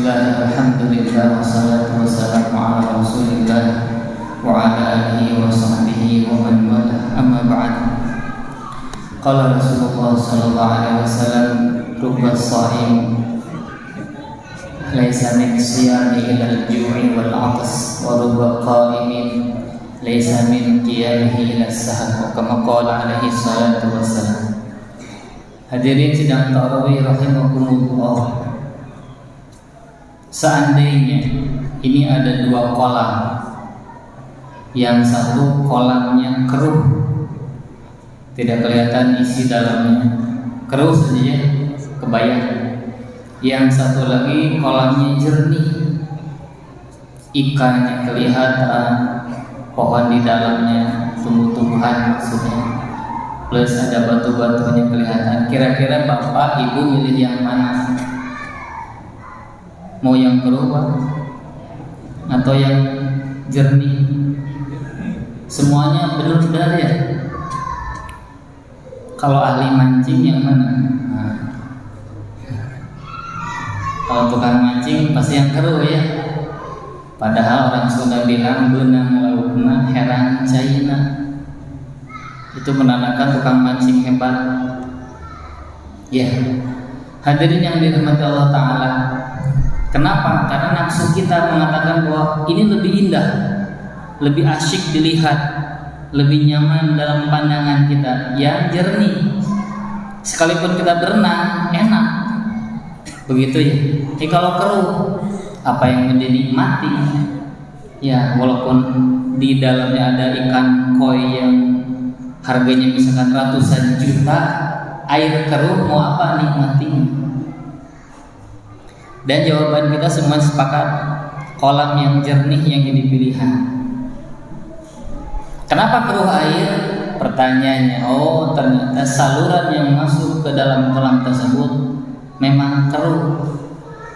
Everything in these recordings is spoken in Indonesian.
Bismillah, alhamdulillah, wassalatu wassalamu ala rasulillah wa ala alihi wa sahbihi wa man wala, amma ba'd. Qala Rasulullah sallallahu alaihi wasallam, rubba sha'im laisa min siyami illa al-ju'i wal 'atas, wa rubba qa'imin laisa min qiyamihi illa as-sahar, wa kama qala alaihi salatu wassalam. Hadirin sidang tarawih rahimakumullah. Seandainya ini ada dua kolam, yang satu kolamnya keruh, tidak kelihatan isi dalamnya, keruh saja, kebayang. Yang satu lagi kolamnya jernih, ikannya kelihatan, pohon di dalamnya, tumbuh-tumbuhan maksudnya, plus ada batu-batunya kelihatan. Kira-kira bapak ibu milih yang mana? Mau yang keruh atau yang jernih? Semuanya benar-benar ya. Kalau ahli mancing yang mana? Nah, kalau tukang mancing pasti yang keruh ya. Padahal orang Sunda bilang benang lautna herang China. Itu menandakan tukang mancing hebat. Ya, hadirin yang dirahmati Allah Ta'ala. Kenapa? Karena nafsu kita mengatakan bahwa ini lebih indah, lebih asyik dilihat, lebih nyaman dalam pandangan kita, yang jernih. Sekalipun kita berenang, enak. Begitu ya. Jadi kalau keruh, apa yang dinikmati? Ya, walaupun di dalamnya ada ikan koi yang harganya misalkan ratusan juta, air keruh mau apa nikmatinya? Dan jawaban kita semua sepakat, kolam yang jernih yang jadi pilihan. Kenapa keruh air? Pertanyaannya, oh ternyata saluran yang masuk ke dalam kolam tersebut memang keruh.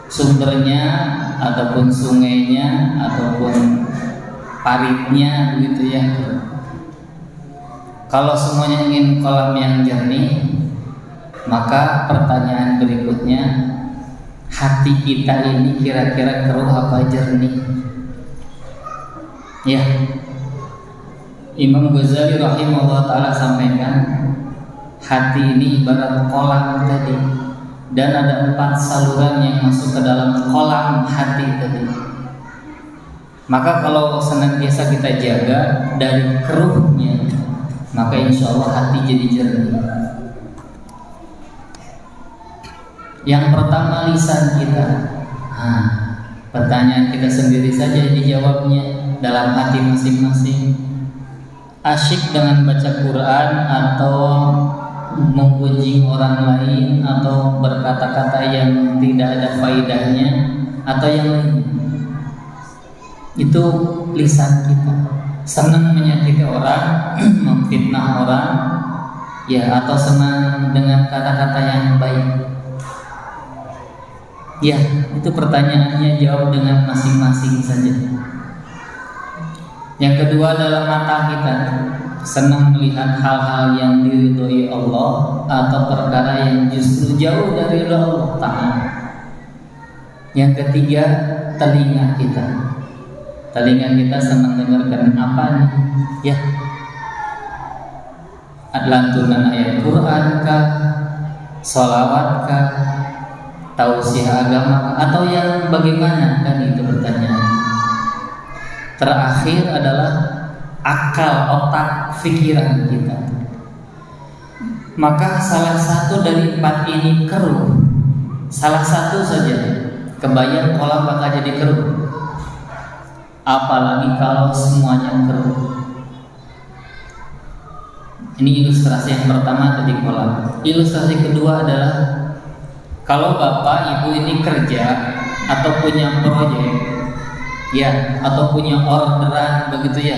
Sumbernya ataupun sungainya ataupun paritnya begitu ya. Kalau semuanya ingin kolam yang jernih, maka pertanyaan berikutnya, hati kita ini kira-kira keruh apa jernih? Ya, Imam Ghazali rahimahullah ta'ala sampaikan, hati ini ibarat kolam tadi, dan ada 4 saluran yang masuk ke dalam kolam hati tadi. Maka kalau senantiasa kita jaga dari keruhnya, maka insya Allah hati jadi jernih. Yang pertama lisan kita. Pertanyaan kita sendiri saja dijawabnya dalam hati masing-masing. Asyik dengan baca Quran atau memuji orang lain atau berkata-kata yang tidak ada faedahnya atau yang lain. Itu lisan kita. Senang menyakiti orang, memfitnah orang, ya, atau senang dengan kata-kata yang baik. Ya, itu pertanyaannya, jawab dengan masing-masing saja. Yang kedua adalah mata kita, senang melihat hal-hal yang diridhoi Allah atau perkara yang justru jauh dari Allah Ta'ala. Yang ketiga, telinga kita. Telinga kita senang dengarkan apa nih? Ya, lantunan ayat Quran kah, sholawat kah, tausiah agama, atau yang bagaimana? Kan itu pertanyaan. Terakhir adalah akal, otak, pikiran kita. Maka salah satu dari 4 ini keruh, salah satu saja, kebayang kolam bakal jadi keruh. Apalagi kalau semuanya keruh. Ini ilustrasi yang pertama tadi kolam. Ilustrasi kedua adalah kalau bapak ibu ini kerja atau punya proyek, ya, atau punya orderan begitu ya,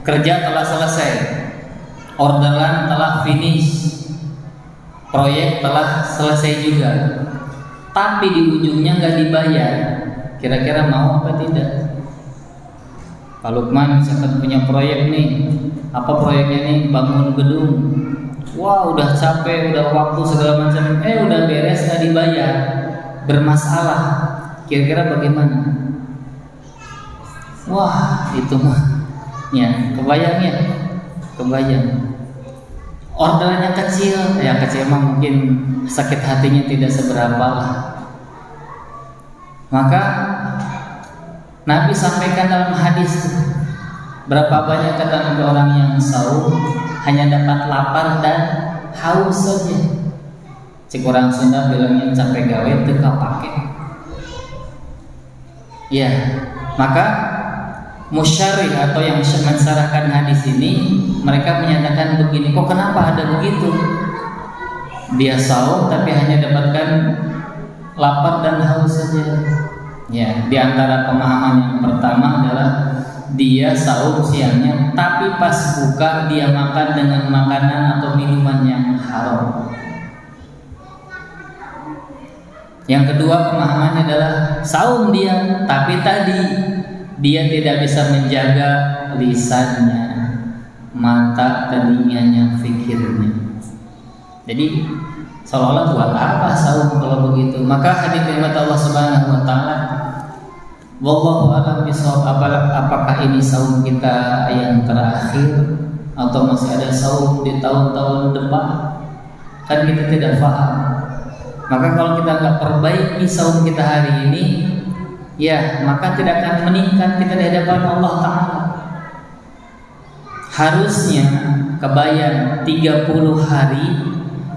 kerja telah selesai, orderan telah finish, proyek telah selesai juga, tapi di ujungnya nggak dibayar, kira-kira mau apa tidak? Pak Lukman misalkan punya proyek nih, apa proyeknya nih? Bangun gedung. Wah, udah capek, udah waktu segala macam, udah beres nggak dibayar, bermasalah. Kira-kira bagaimana? Wah, itu mah ya, kebayang. Ordernya kecil, ya kecil mah mungkin sakit hatinya tidak seberapa lah. Maka Nabi sampaikan dalam hadis, berapa banyak kata Nabi orang yang saum hanya dapat lapar dan haus saja. Cik orang Sunda bilangnya capek gawe teu kapake. Ya, maka musyarih atau yang mensyarahkan hadis ini mereka menyatakan begini, kok kenapa ada begitu? Dia saum tapi hanya dapatkan lapar dan haus saja. Ya, di antara pemahaman yang pertama adalah dia saum siangnya tapi pas buka dia makan dengan makanan atau minuman yang haram. Yang kedua pemahamannya adalah saum dia tapi tadi dia tidak bisa menjaga lisannya, mata, telinganya, fikirnya. Jadi seolah-olah buat apa saum kalau begitu? Maka hadis firman Allah Subhanahu wa taala, wallahu a'lam bishawab, apakah ini saum kita yang terakhir atau masih ada saum di tahun-tahun depan? Kan kita tidak paham. Maka kalau kita nggak perbaiki saum kita hari ini, ya maka tidak akan meningkat kita di hadapan Allah Ta'ala. Harusnya kebayang 30 hari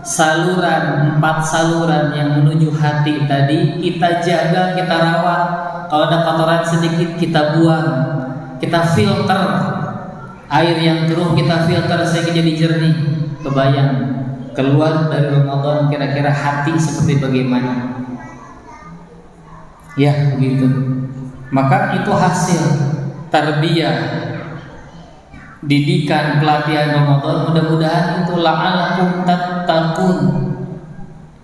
saluran, 4 saluran yang menuju hati tadi kita jaga, kita rawat. Kalau ada kotoran sedikit kita buang, kita filter. Air yang keruh kita filter sehingga jadi jernih. Kebayang keluar dari Ramadan kira-kira hati seperti bagaimana? Ya begitu. Maka itu hasil tarbiyah, didikan, pelatihan Ramadan. Mudah-mudahan itu la'alakum tattaqun.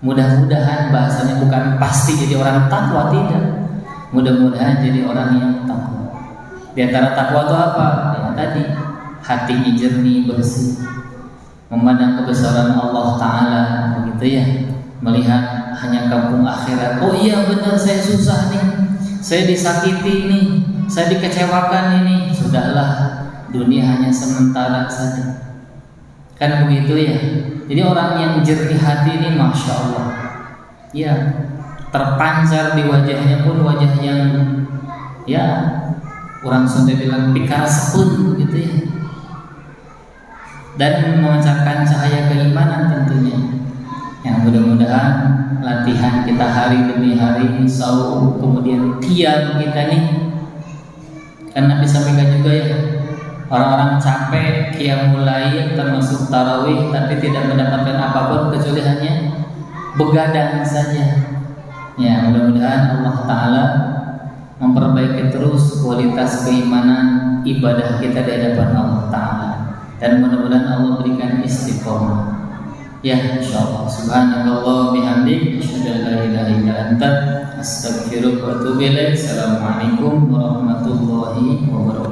Mudah-mudahan bahasanya bukan pasti jadi orang takwa, tidak. Mudah-mudahan jadi orang yang takwa. Di antara takwa itu apa? Ya tadi, hatinya jernih, bersih, memandang kebesaran Allah Ta'ala, begitu ya, melihat hanya kampung akhirat. Oh iya benar, saya susah nih, saya disakiti nih, saya dikecewakan ini. Sudahlah, dunia hanya sementara saja. Kan begitu ya. Jadi orang yang jernih hati ini Masya Allah, ya, terpancar di wajahnya pun wajah yang, ya, orang Sunda bilang pikar sepun, gitu ya, dan memancarkan cahaya keimanan tentunya. Yang mudah-mudahan latihan kita hari demi hari, saum, kemudian qiyam kita nih, kan Nabi sampaikan juga ya, orang-orang capek qiyamul lail termasuk tarawih tapi tidak mendapatkan apapun kecuali hanya begadang saja. Ya, mudah-mudahan Allah Ta'ala memperbaiki terus kualitas keimanan ibadah kita di hadapan Allah Ta'ala, dan mudah-mudahan Allah berikan istiqomah. Ya, insyaallah. Subhanallah bihamdik, asyhadu an la ilaha illa anta, astaghfiruka wa atubu ilaik. Assalamualaikum warahmatullahi wabarakatuh.